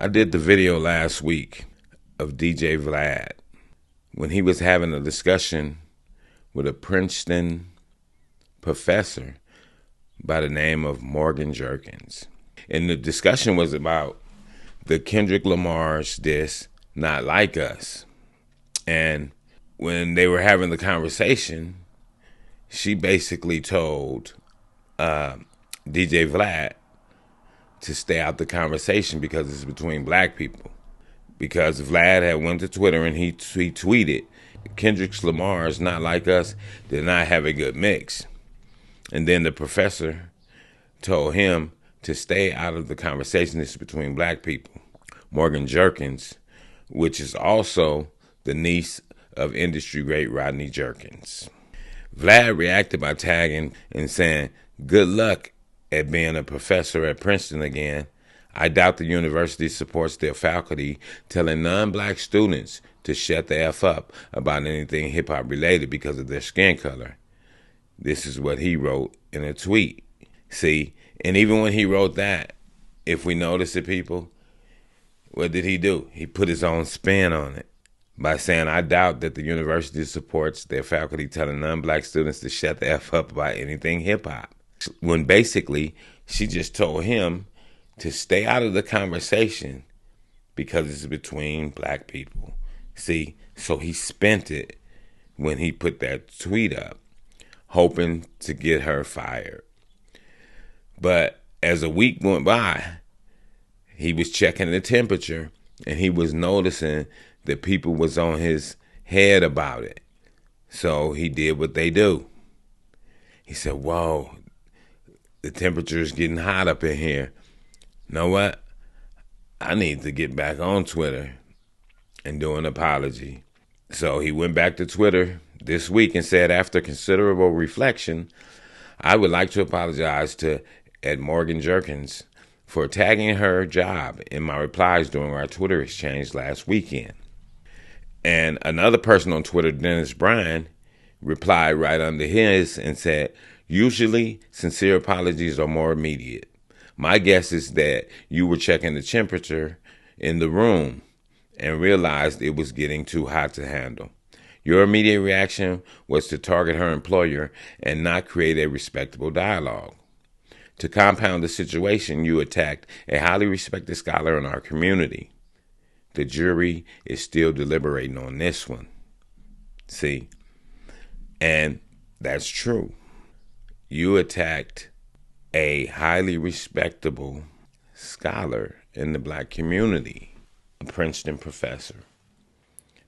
I did the video last week of DJ Vlad when he was having a discussion with a Princeton professor by the name of Morgan Jerkins. And the discussion was about the Kendrick Lamar's diss, Not Like Us. And when they were having the conversation, she basically told DJ Vlad to stay out the conversation because it's between black people. Because Vlad had went to Twitter and he tweeted, Kendrick Lamar's Not Like Us did not have a good mix. And then the professor told him to stay out of the conversation. It's between black people. Morgan Jerkins, which is also the niece of industry great Rodney Jerkins. Vlad reacted by tagging and saying, good luck at being a professor at Princeton again. I doubt the university supports their faculty telling non-black students to shut the F up about anything hip-hop related because of their skin color. This is what he wrote in a tweet. See, and even when he wrote that, if we notice it, people, what did he do? He put his own spin on it by saying, I doubt that the university supports their faculty telling non-black students to shut the F up about anything hip-hop. When basically she just told him to stay out of the conversation because it's between black people. See, so he spent it when he put that tweet up, hoping to get her fired. But as a week went by, he was checking the temperature and he was noticing that people was on his head about it. So he did what they do. He said, whoa, the temperature is getting hot up in here. You know what? I need to get back on Twitter and do an apology. So he went back to Twitter this week and said, after considerable reflection, I would like to apologize to Ed Morgan Jerkins for tagging her job in my replies during our Twitter exchange last weekend. And another person on Twitter, Dennis Bryan, replied right under his and said, usually sincere apologies are more immediate. My guess is that you were checking the temperature in the room and realized it was getting too hot to handle. Your immediate reaction was to target her employer and not create a respectable dialogue. To compound the situation, you attacked a highly respected scholar in our community. The jury is still deliberating on this one. See? And that's true. You attacked a highly respectable scholar in the black community, a Princeton professor,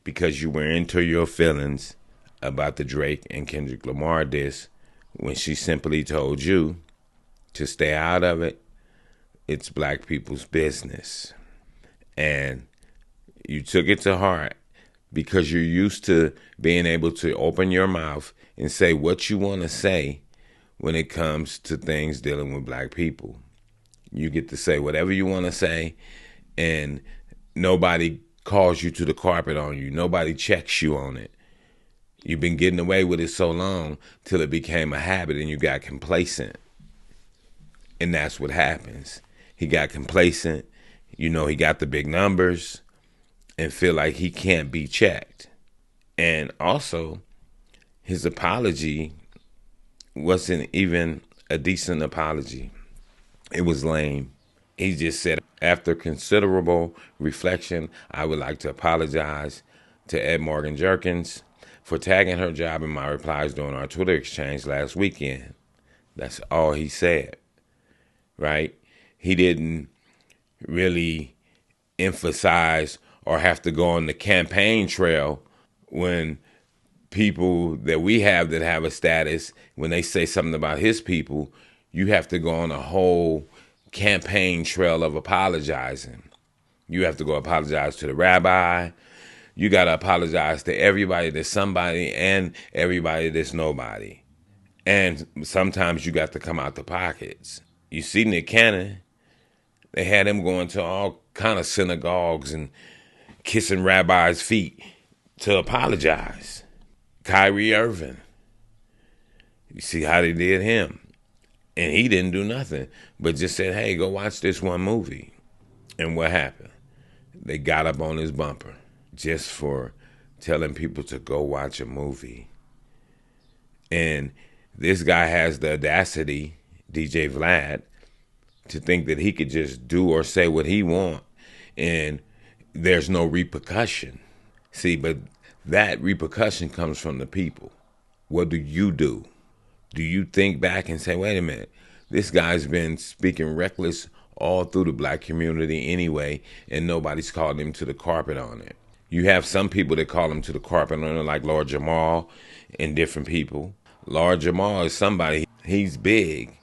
because you were into your feelings about the Drake and Kendrick Lamar diss when she simply told you to stay out of it. It's black people's business. And you took it to heart because you're used to being able to open your mouth and say what you want to say when it comes to things dealing with black people. You get to say whatever you want to say, and nobody calls you to the carpet on you. Nobody checks you on it. You've been getting away with it so long till it became a habit and you got complacent. And that's what happens. He got complacent. You know, he got the big numbers and feel like he can't be checked. And also, his apology wasn't even a decent apology. It was lame. He just said, after considerable reflection, I would like to apologize to Ed Morgan Jerkins for tagging her job in my replies during our Twitter exchange last weekend. That's all he said, right? He didn't really emphasize or have to go on the campaign trail when people that we have that have a status, when they say something about his people, you have to go on a whole campaign trail of apologizing. You have to go apologize to the rabbi. You got to apologize to everybody that's somebody and everybody that's nobody. And sometimes you got to come out the pockets. You see Nick Cannon, they had him going to all kind of synagogues and kissing rabbis' feet to apologize. Kyrie Irving, you see how they did him. And he didn't do nothing, but just said, hey, go watch this one movie. And what happened? they got up on his bumper just for telling people to go watch a movie. And this guy has the audacity, DJ Vlad, to think that he could just do or say what he want and there's no repercussion. See, but that repercussion comes from the people. What do? Do you think back and say, wait a minute, this guy's been speaking reckless all through the black community anyway, and nobody's called him to the carpet on it? You have some people that call him to the carpet on it, like Lord Jamal and different people. Lord Jamal is somebody, he's big,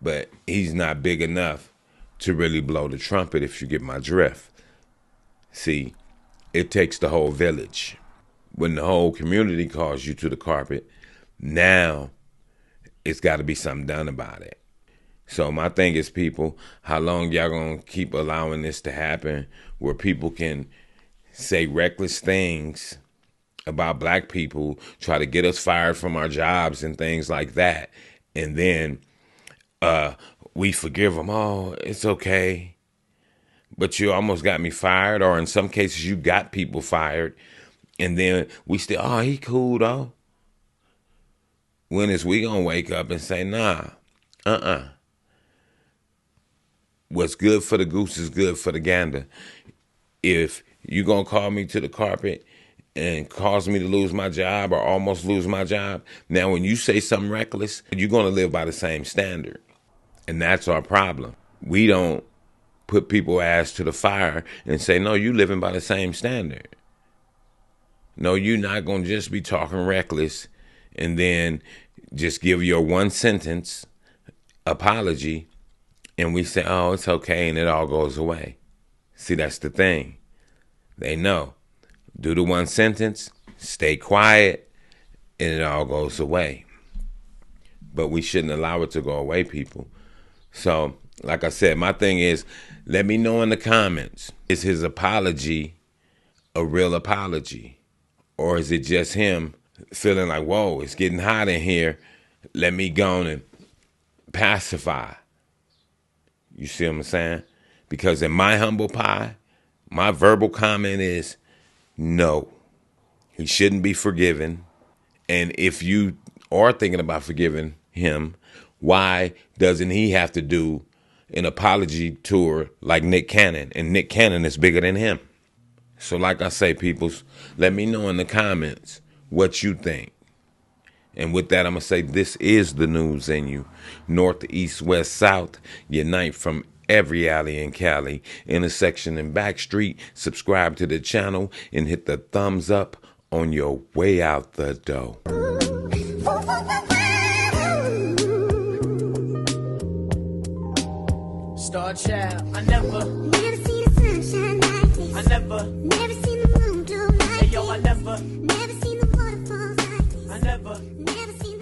but he's not big enough to really blow the trumpet, if you get my drift. See, it takes the whole village. When the whole community calls you to the carpet, now it's got to be something done about it. So my thing is, people, how long y'all gonna keep allowing this to happen where people can say reckless things about black people, try to get us fired from our jobs and things like that, and then we forgive them? Oh, it's okay. But you almost got me fired, or in some cases you got people fired, and then we still, oh, he cool though. When is we gonna wake up and say, nah, what's good for the goose is good for the gander. If you gonna call me to the carpet and cause me to lose my job or almost lose my job, now when you say something reckless, you're gonna live by the same standard. And that's our problem. We don't put people ass to the fire and say, no, you living by the same standard. No, you're not gonna just be talking reckless and then just give your one sentence apology and we say, oh, it's okay, and it all goes away. See, that's the thing. They know. Do the one sentence, stay quiet, and it all goes away. But we shouldn't allow it to go away, people. So, like I said, my thing is, let me know in the comments, is his apology a real apology? Or is it just him feeling like, whoa, it's getting hot in here, let me go on and pacify? You see what I'm saying? Because in my humble pie, my verbal comment is no. He shouldn't be forgiven. And if you are thinking about forgiving him, why doesn't he have to do an apology tour like Nick Cannon? And Nick Cannon is bigger than him. So like I say, peoples, let me know in the comments what you think. And with that, I'm going to say this is the news in you. North, east, west, south, unite from every alley in Cali, intersection and back street. Subscribe to the channel and hit the thumbs up on your way out the door. Star child, I never see the sunshine like this. I never seen the moon glow like hey yo, I never this. Never seen the waterfalls like this. I never Never seen